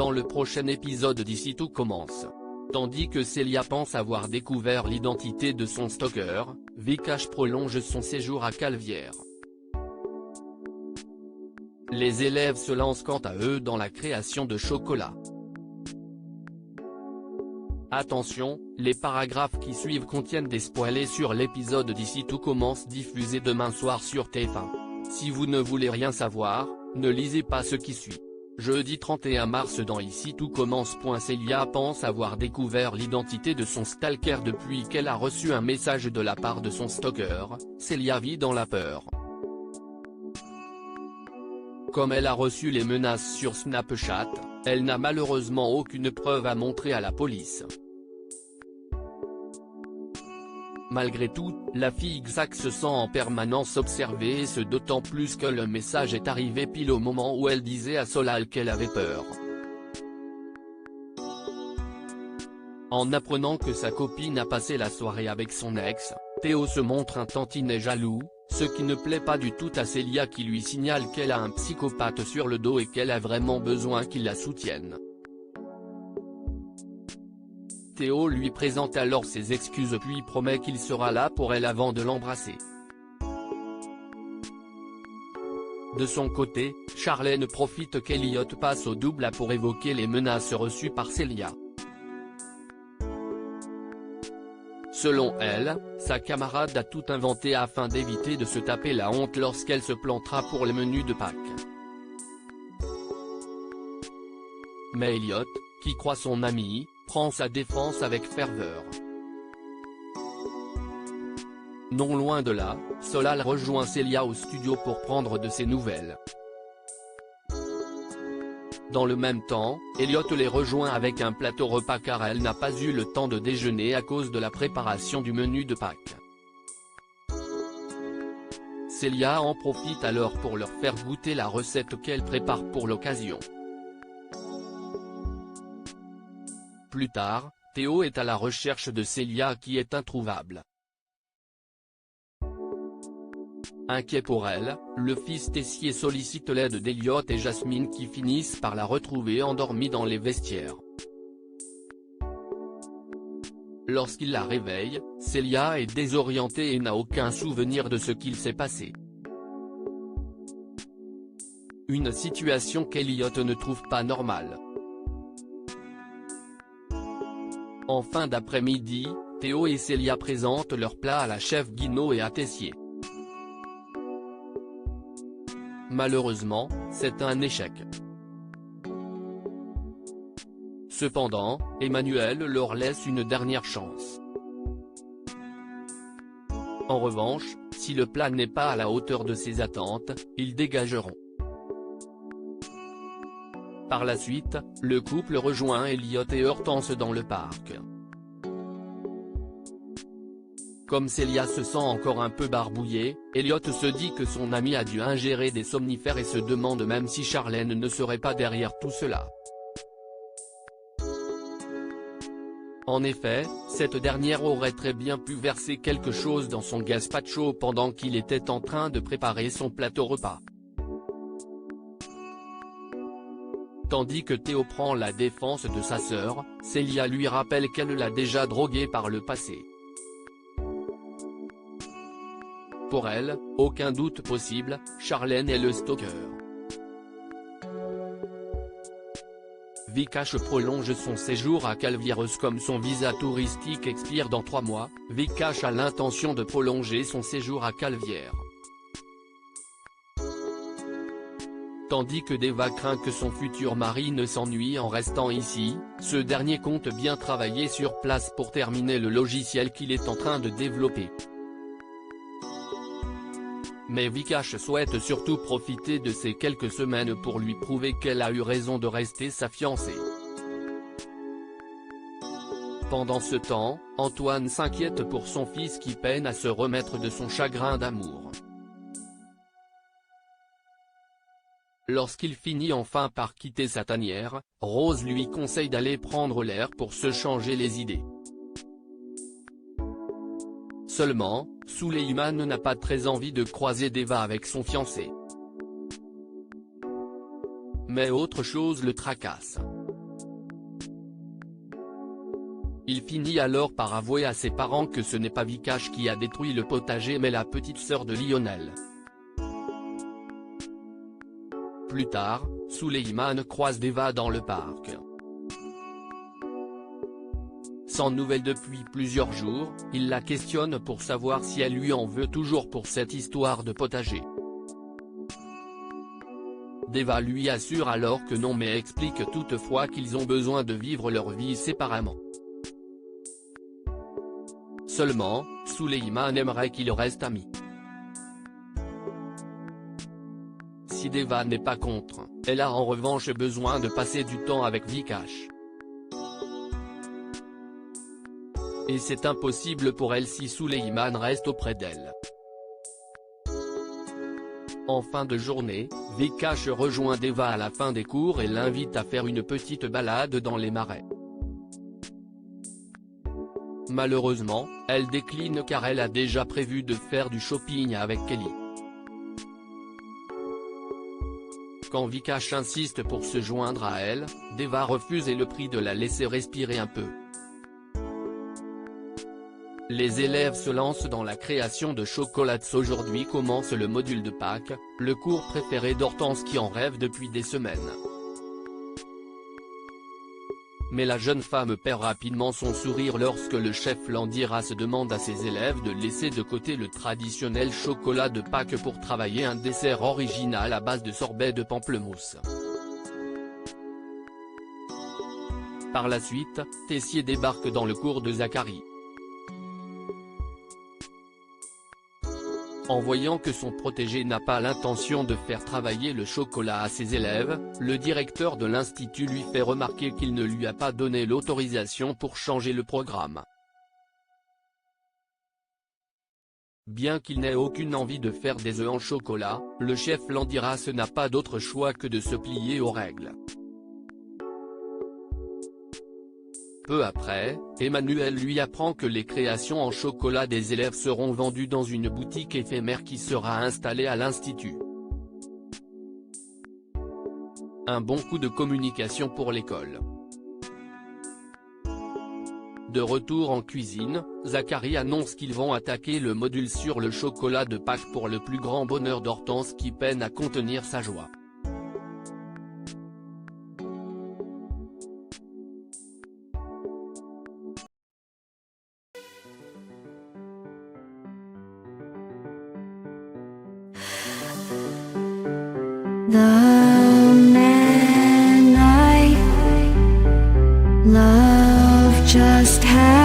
dans le prochain épisode d'Ici tout commence. Tandis que Célia pense avoir découvert l'identité de son stalker, Vikash prolonge son séjour à Caluvière. Les élèves se lancent quant à eux dans la création de chocolat. Attention, les paragraphes qui suivent contiennent des spoilers sur l'épisode d'Ici tout commence diffusé demain soir sur TF1. Si vous ne voulez rien savoir, ne lisez pas ce qui suit. Jeudi 31 mars dans Ici tout commence. Célia pense avoir découvert l'identité de son stalker depuis qu'elle a reçu un message de la part de son stalker. Célia vit dans la peur. Comme elle a reçu les menaces sur Snapchat, elle n'a malheureusement aucune preuve à montrer à la police. Malgré tout, la fille Xac se sent en permanence observée et ce d'autant plus que le message est arrivé pile au moment où elle disait à Solal qu'elle avait peur. En apprenant que sa copine a passé la soirée avec son ex, Théo se montre un tantinet jaloux, ce qui ne plaît pas du tout à Célia qui lui signale qu'elle a un psychopathe sur le dos et qu'elle a vraiment besoin qu'il la soutienne. Théo lui présente alors ses excuses puis promet qu'il sera là pour elle avant de l'embrasser. De son côté, Charlène profite qu'Elliot passe au double pour évoquer les menaces reçues par Célia. Selon elle, sa camarade a tout inventé afin d'éviter de se taper la honte lorsqu'elle se plantera pour le menu de Pâques. Mais Elliot, qui croit son ami, prend sa défense avec ferveur. Non loin de là, Solal rejoint Célia au studio pour prendre de ses nouvelles. Dans le même temps, Elliot les rejoint avec un plateau repas car elle n'a pas eu le temps de déjeuner à cause de la préparation du menu de Pâques. Célia en profite alors pour leur faire goûter la recette qu'elle prépare pour l'occasion. Plus tard, Théo est à la recherche de Célia qui est introuvable. Inquiet pour elle, le fils Tessier sollicite l'aide d'Elliot et Jasmine qui finissent par la retrouver endormie dans les vestiaires. Lorsqu'il la réveille, Célia est désorientée et n'a aucun souvenir de ce qu'il s'est passé. Une situation qu'Elliot ne trouve pas normale. En fin d'après-midi, Théo et Célia présentent leur plat à la chef Guinaud et à Tessier. Malheureusement, c'est un échec. Cependant, Emmanuel leur laisse une dernière chance. En revanche, si le plat n'est pas à la hauteur de ses attentes, ils dégageront. Par la suite, le couple rejoint Elliot et Hortense dans le parc. Comme Célia se sent encore un peu barbouillée, Elliot se dit que son ami a dû ingérer des somnifères et se demande même si Charlène ne serait pas derrière tout cela. En effet, cette dernière aurait très bien pu verser quelque chose dans son gazpacho pendant qu'il était en train de préparer son plateau repas. Tandis que Théo prend la défense de sa sœur, Célia lui rappelle qu'elle l'a déjà drogué par le passé. Pour elle, aucun doute possible, Charlène est le stalker. Vikash prolonge son séjour à Caluvière. Comme son visa touristique expire dans 3 mois, Vikash a l'intention de prolonger son séjour à Caluvière. Tandis que Deva craint que son futur mari ne s'ennuie en restant ici, ce dernier compte bien travailler sur place pour terminer le logiciel qu'il est en train de développer. Mais Vikash souhaite surtout profiter de ces quelques semaines pour lui prouver qu'elle a eu raison de rester sa fiancée. Pendant ce temps, Antoine s'inquiète pour son fils qui peine à se remettre de son chagrin d'amour. Lorsqu'il finit enfin par quitter sa tanière, Rose lui conseille d'aller prendre l'air pour se changer les idées. Seulement, Suleiman n'a pas très envie de croiser Deva avec son fiancé. Mais autre chose le tracasse. Il finit alors par avouer à ses parents que ce n'est pas Vikash qui a détruit le potager mais la petite sœur de Lionel. Plus tard, Suleiman croise Deva dans le parc. Sans nouvelles depuis plusieurs jours, il la questionne pour savoir si elle lui en veut toujours pour cette histoire de potager. Deva lui assure alors que non mais explique toutefois qu'ils ont besoin de vivre leur vie séparément. Seulement, Suleiman aimerait qu'ils restent amis. Si Deva n'est pas contre, elle a en revanche besoin de passer du temps avec Vikash. Et c'est impossible pour elle si Suleiman reste auprès d'elle. En fin de journée, Vikash rejoint Deva à la fin des cours et l'invite à faire une petite balade dans les marais. Malheureusement, elle décline car elle a déjà prévu de faire du shopping avec Kelly. Quand Vikash insiste pour se joindre à elle, Deva refuse et le prie de la laisser respirer un peu. Les élèves se lancent dans la création de chocolats. Aujourd'hui commence le module de Pâques, le cours préféré d'Hortense qui en rêve depuis des semaines. Mais la jeune femme perd rapidement son sourire lorsque le chef Landiras demande à ses élèves de laisser de côté le traditionnel chocolat de Pâques pour travailler un dessert original à base de sorbet de pamplemousse. Par la suite, Tessier débarque dans le cours de Zacharie. En voyant que son protégé n'a pas l'intention de faire travailler le chocolat à ses élèves, le directeur de l'institut lui fait remarquer qu'il ne lui a pas donné l'autorisation pour changer le programme. Bien qu'il n'ait aucune envie de faire des œufs en chocolat, le chef Landiras n'a pas d'autre choix que de se plier aux règles. Peu après, Emmanuel lui apprend que les créations en chocolat des élèves seront vendues dans une boutique éphémère qui sera installée à l'institut. Un bon coup de communication pour l'école. De retour en cuisine, Zacharie annonce qu'ils vont attaquer le module sur le chocolat de Pâques pour le plus grand bonheur d'Hortense qui peine à contenir sa joie. The man I love just had